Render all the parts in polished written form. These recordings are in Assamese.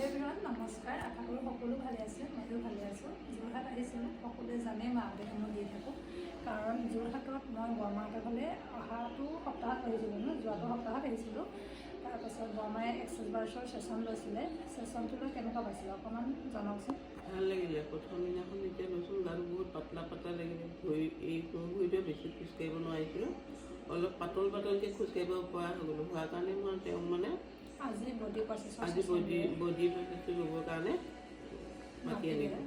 এভৰিৱান নমস্কাৰ আশা কৰোঁ সকলো ভালে আছে ময়ো ভালে আছোঁ যোৰহাট আহিছিলোঁ সকলোৱে জানে মই আপডেট মই দি থাকোঁ কাৰণ যোৰহাটত মই বৰমাহঁতৰ ফালে অহাটো সপ্তাহত আহিছিলোঁ যোৱাটো সপ্তাহত আহিছিলোঁ তাৰপাছত বৰমাই এক্সেছ বাৰ্ছৰ ছেশ্যন লৈছিলে ছেশ্যনটো লৈ কেনেকুৱা পাইছিলে অকণমান জনাওকচোন ভাল লাগিলে প্ৰথম দিনাখন যেতিয়া লৈছোঁ গাটো বহুত পাতলা পাতলা লাগিলে ভৰিটো বেছি খোজকাঢ়িব নোৱাৰিছিলোঁ অলপ পাতলকৈ খোজকাঢ়িব পৰা হৈ গ'লোঁ হোৱাৰ কাৰণে মই তেওঁক মানে আজি বডি প্ৰচেছৰ বডি প্ৰচেছটো ল'বৰ কাৰণে মাতি আনিলোঁ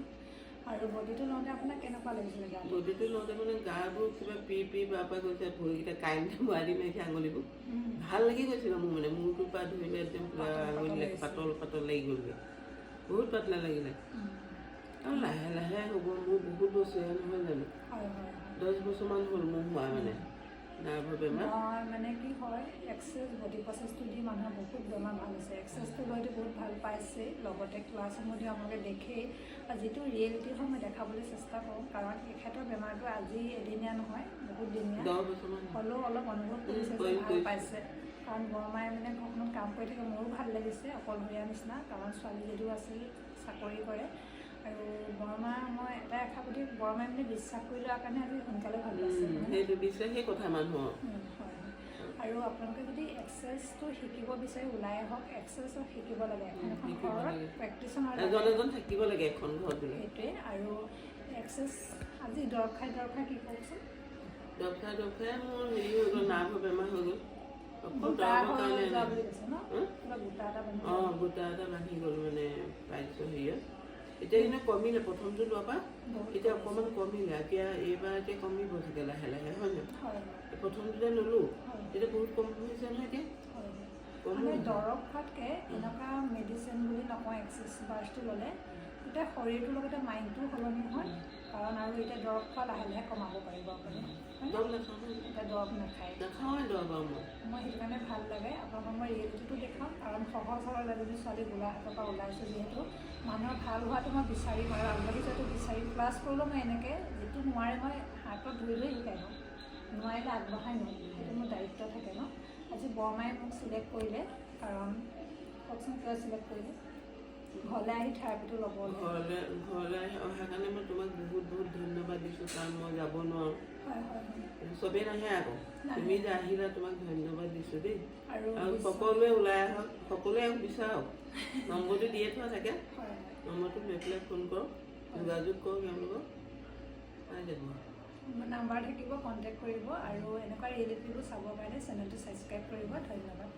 আৰু বডিটো লওঁতে আপোনাক কেনেকুৱা লাগিছিলে গাটো বডিটো লওঁতে মানে গাবোৰ কিবা পি বাৰ গৈছে ভৰিকেইটা কাৰেণ্টে মাৰি মাৰিছে আঙুলিবোৰ ভাল লাগি গৈছিলে মোৰ মানে মূৰটোৰ পৰা ধৰিলে একদম পূৰা আঙুলিবিলাক পাতল লাগি গ'লগৈ বহুত পাতলা লাগিলে আৰু লাহে লাহে হ'ব মোৰ বহুত বছৰ নহয় জানো 10 বছৰমান হ'ল মোৰ হোৱা মানে নাৰ্ভৰ বেমাৰ মই মানে কি হয় এক্সেছ বডি প্ৰচেছটো দি মানুহৰ বহুত বেমাৰ ভাল হৈছে এক্সেছটো লৈতো বহুত ভাল পাইছে লগতে ক্লাছসমূহ দি আপোনালোকে দেখেই যিটো ৰিয়েলিটি হয় মই দেখাবলৈ চেষ্টা কৰোঁ কাৰণ এখেতৰ বেমাৰটো আজি এদিনীয়া নহয় বহুত দিনীয়া 10 বছৰমান হ'লেও অলপ অনুভৱ কৰিছে যে ভাল পাইছে কাৰণ বৰমাই মানে ঘৰখনত কাম কৰি থাকে মোৰো ভাল লাগিছে অকলশৰীয়া নিচিনা কাৰণ ছোৱালী যদিও আছিল চাকৰি কৰে আৰু বৰমা মই এটা আশা প্ৰতি বৰমাই মানে বিশ্বাস কৰি লোৱাৰ কাৰণে আজি সোনকালে ভাল পাইছে সেইটো বিশ্বাসেই কথা মানুহৰ হয় আৰু আপোনালোকে যদি এক্সাৰচাইজটো শিকিব বিচাৰে ওলাই আহক এক্সাৰচাইজ শিকিব লাগে এখন ঘৰত প্ৰেক্টিচনাৰ এজন থাকিব লাগে এখন ঘৰত বোলে সেইটোৱে আৰু এক্সাৰচাইজ আজি দৰৱ খাই কি কওকচোন দৰৱ খাই মোৰ হেৰি হৈ গ'ল নাৰ্ভৰ বেমাৰ হৈ গ'ল গোটা এটা বান্ধি গ'ল মানে পাইছোঁ হেৰিয়ত এতিয়া কিন্তু কমিলে প্ৰথমটো লোৱাৰ পৰা এতিয়া অকণমান কমিলে এইবাৰ কমিব চাগে লাহে লাহে হয় নহয় প্ৰথমটোতে ল'লোঁ এতিয়া বহুত কম হৈছে নহয় এতিয়া মানে দৰৱ খোৱাতকৈ এনেকুৱা মেডিচিন বুলি নকওঁ এক্সেছ বাৰ্ছটো ল'লে এতিয়া শৰীৰটোৰ লগতে মাইণ্ডটোও সলনি হয় কাৰণ আৰু এতিয়া দৰৱ খোৱা লাহে লাহে কমাব পাৰিব আপুনি এতিয়া দৰৱ নাখায় মই সেইকাৰণে ভাল লাগে আপোনালোকক মই ৰিয়েলিটিটো দেখাওঁ কাৰণ সহজ সৰল এজনী ছোৱালী গোলাঘাটৰ পৰা ওলাইছোঁ যিহেতু মানুহৰ ভাল হোৱাটো মই বিচাৰিম আৰু আগবাঢ়ি যোৱাটো বিচাৰিম ক্লাছ কৰিলেও মই এনেকৈ যিটো নোৱাৰে মই হাতত ধৰি শিকাই দিওঁ নোৱাৰিলে আগবঢ়াই নিওঁ সেইটো মোৰ দায়িত্ব থাকে ন আজি বৰমাই মোক চিলেক্ট কৰিলে কাৰণ কওকচোন কিয় চিলেক্ট কৰিলে ঘৰলৈ আহি থেৰাপিটো ল'ব ঘৰলৈ অহাৰ কাৰণে মই তোমাক বহুত বহুত ধন্যবাদ দিছোঁ কাৰণ মই যাব নোৱাৰোঁ চবেই নাহে আকৌ তুমি যে আহিলা তোমাক ধন্যবাদ দিছোঁ দেই আৰু সকলোৱে ওলাই আহক সকলোৱে বিচাৰক নম্বৰটো দিয়ে থোৱা থাকে নম্বৰটো লৈ পেলাই ফোন কৰক যোগাযোগ কৰক তেওঁলোকক পাই যাব নাম্বাৰ থাকিব কণ্টেক্ট কৰিব আৰু এনেকুৱা ৰিয়েলিটিবোৰ চাবৰ কাৰণে চেনেলটো ছাবস্ক্ৰাইব কৰিব ধন্যবাদ